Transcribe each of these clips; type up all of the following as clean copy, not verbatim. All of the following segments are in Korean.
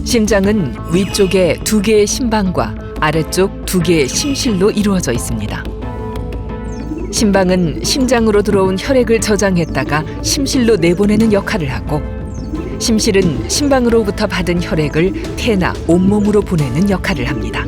심장은 위쪽에 2개의 심방과 아래쪽 2개의 심실로 이루어져 있습니다. 심방은 심장으로 들어온 혈액을 저장했다가 심실로 내보내는 역할을 하고, 심실은 심방으로부터 받은 혈액을 폐나 온몸으로 보내는 역할을 합니다.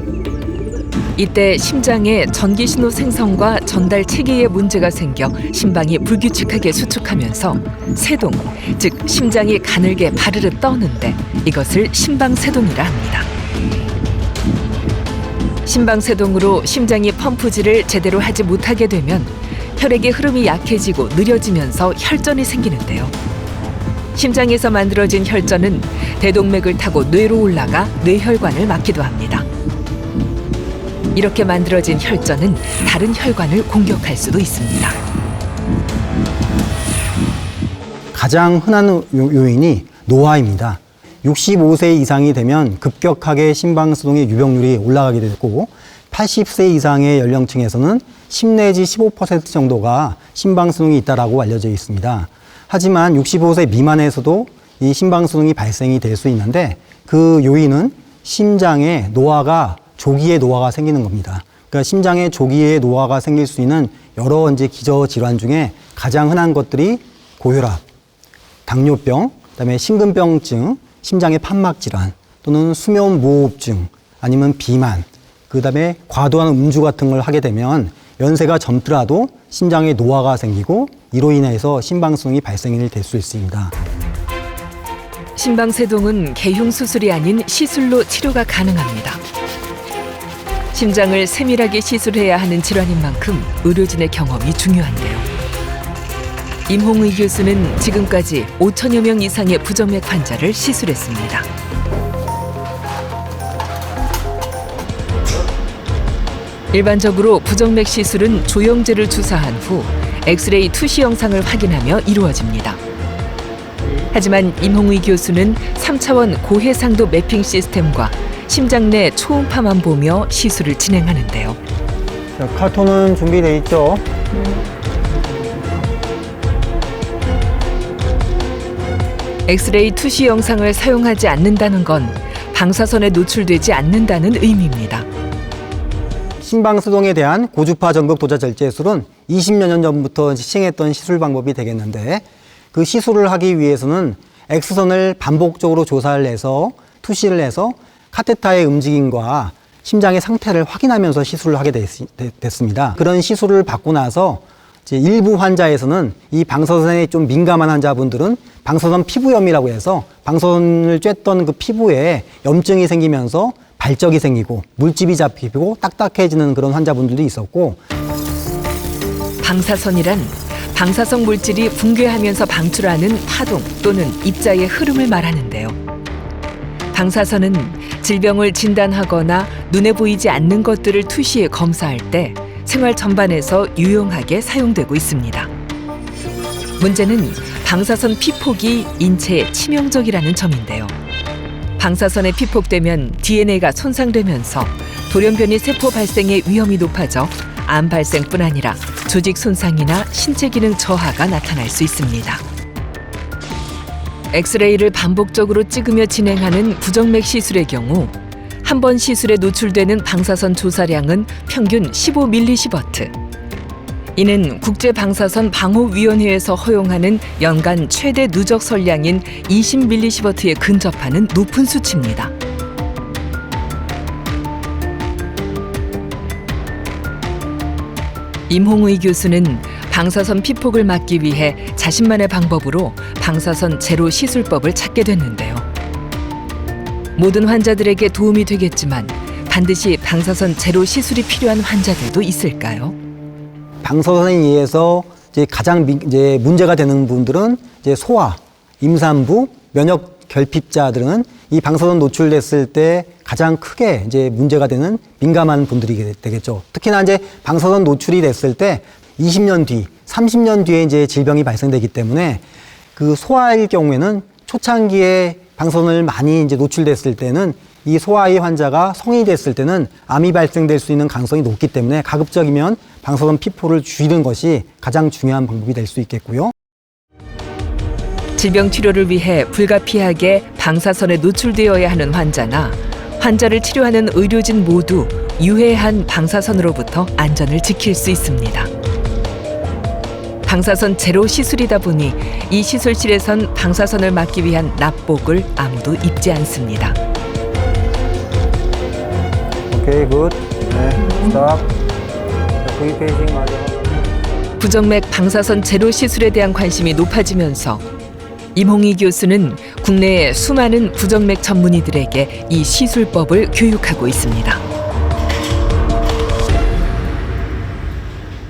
이때 심장에 전기신호 생성과 전달 체계에 문제가 생겨 심방이 불규칙하게 수축하면서 세동, 즉 심장이 가늘게 바르르 떠는데 이것을 심방세동이라 합니다. 심방세동으로 심장이 펌프질을 제대로 하지 못하게 되면 혈액의 흐름이 약해지고 느려지면서 혈전이 생기는데요. 심장에서 만들어진 혈전은 대동맥을 타고 뇌로 올라가 뇌혈관을 막기도 합니다. 이렇게 만들어진 혈전은 다른 혈관을 공격할 수도 있습니다. 가장 흔한 요인이 노화입니다. 65세 이상이 되면 급격하게 심방수동의 유병률이 올라가게 되고, 80세 이상의 연령층에서는 10 내지 15% 정도가 심방수동이 있다고 알려져 있습니다. 하지만 65세 미만에서도 이 심방수동이 발생이 될 수 있는데, 그 요인은 심장의 노화가 조기에 노화가 생기는 겁니다. 그러니까 심장에 조기에 노화가 생길 수 있는 여러 기저 질환 중에 가장 흔한 것들이 고혈압, 당뇨병, 그다음에 심근병증, 심장의 판막 질환, 또는 수면 무호흡증, 아니면 비만, 그다음에 과도한 음주 같은 걸 하게 되면 연세가 젊더라도 심장에 노화가 생기고, 이로 인해서 심방수동이 발생이 될 수 있습니다. 심방세동은 개흉 수술이 아닌 시술로 치료가 가능합니다. 심장을 세밀하게 시술해야 하는 질환인 만큼 의료진의 경험이 중요한데요. 임홍의 교수는 지금까지 5천여 명 이상의 부정맥 환자를 시술했습니다. 일반적으로 부정맥 시술은 조영제를 주사한 후 엑스레이 투시 영상을 확인하며 이루어집니다. 하지만 임홍의 교수는 3차원 고해상도 매핑 시스템과 심장 내 초음파만 보며 시술을 진행하는데요. 자, 카톤은 준비되어 있죠? 엑스레이 투시 영상을 사용하지 않는다는 건 방사선에 노출되지 않는다는 의미입니다. 심방수동에 대한 고주파 전극 도자 절제술은 20여 년 전부터 시행했던 시술 방법이 되겠는데, 그 시술을 하기 위해서는 X선을 반복적으로 조사를 해서 투시를 해서 카테터의 움직임과 심장의 상태를 확인하면서 시술을 하게 됐습니다. 그런 시술을 받고 나서 이제 일부 환자에서는 이 방사선에 좀 민감한 환자분들은 방사선 피부염이라고 해서 방사선을 쬐던 그 피부에 염증이 생기면서 발적이 생기고 물집이 잡히고 딱딱해지는 그런 환자분들도 있었고, 방사선이란 방사성 물질이 붕괴하면서 방출하는 파동 또는 입자의 흐름을 말하는데요. 방사선은 질병을 진단하거나 눈에 보이지 않는 것들을 투시해 검사할 때 생활 전반에서 유용하게 사용되고 있습니다. 문제는 방사선 피폭이 인체에 치명적이라는 점인데요. 방사선에 피폭되면 DNA가 손상되면서 돌연변이 세포 발생의 위험이 높아져 암 발생뿐 아니라 조직 손상이나 신체 기능 저하가 나타날 수 있습니다. 엑스레이를 반복적으로 찍으며 진행하는 부정맥 시술의 경우 한 번 시술에 노출되는 방사선 조사량은 평균 15mSv. 이는 국제방사선방호위원회에서 허용하는 연간 최대 누적 설량인 20mSv에 근접하는 높은 수치입니다. 임홍의 교수는 방사선 피폭을 막기 위해 자신만의 방법으로 방사선 제로 시술법을 찾게 됐는데요. 모든 환자들에게 도움이 되겠지만 반드시 방사선 제로 시술이 필요한 환자들도 있을까요? 방사선에 의해서 가장 문제가 되는 분들은 소아, 임산부, 면역 결핍자들은 이 방사선 노출됐을 때 가장 크게 문제가 되는 민감한 분들이 되겠죠. 특히나 방사선 노출이 됐을 때 20년 뒤, 30년 뒤에 질병이 발생되기 때문에 그 소아일 경우에는 초창기에 방사선을 많이 노출됐을 때는 이 소아의 환자가 성인이 됐을 때는 암이 발생될 수 있는 가능성이 높기 때문에 가급적이면 방사선 피폭을 줄이는 것이 가장 중요한 방법이 될 수 있겠고요. 질병 치료를 위해 불가피하게 방사선에 노출되어야 하는 환자나 환자를 치료하는 의료진 모두 유해한 방사선으로부터 안전을 지킬 수 있습니다. 방사선 제로 시술이다 보니 이 시술실에선 방사선을 막기 위한 납복을 아무도 입지 않습니다. 오케이, 굿. 네, 스탑. V 페이징 맞아. 부정맥 방사선 제로 시술에 대한 관심이 높아지면서 임홍희 교수는 국내의 수많은 부정맥 전문의들에게 이 시술법을 교육하고 있습니다.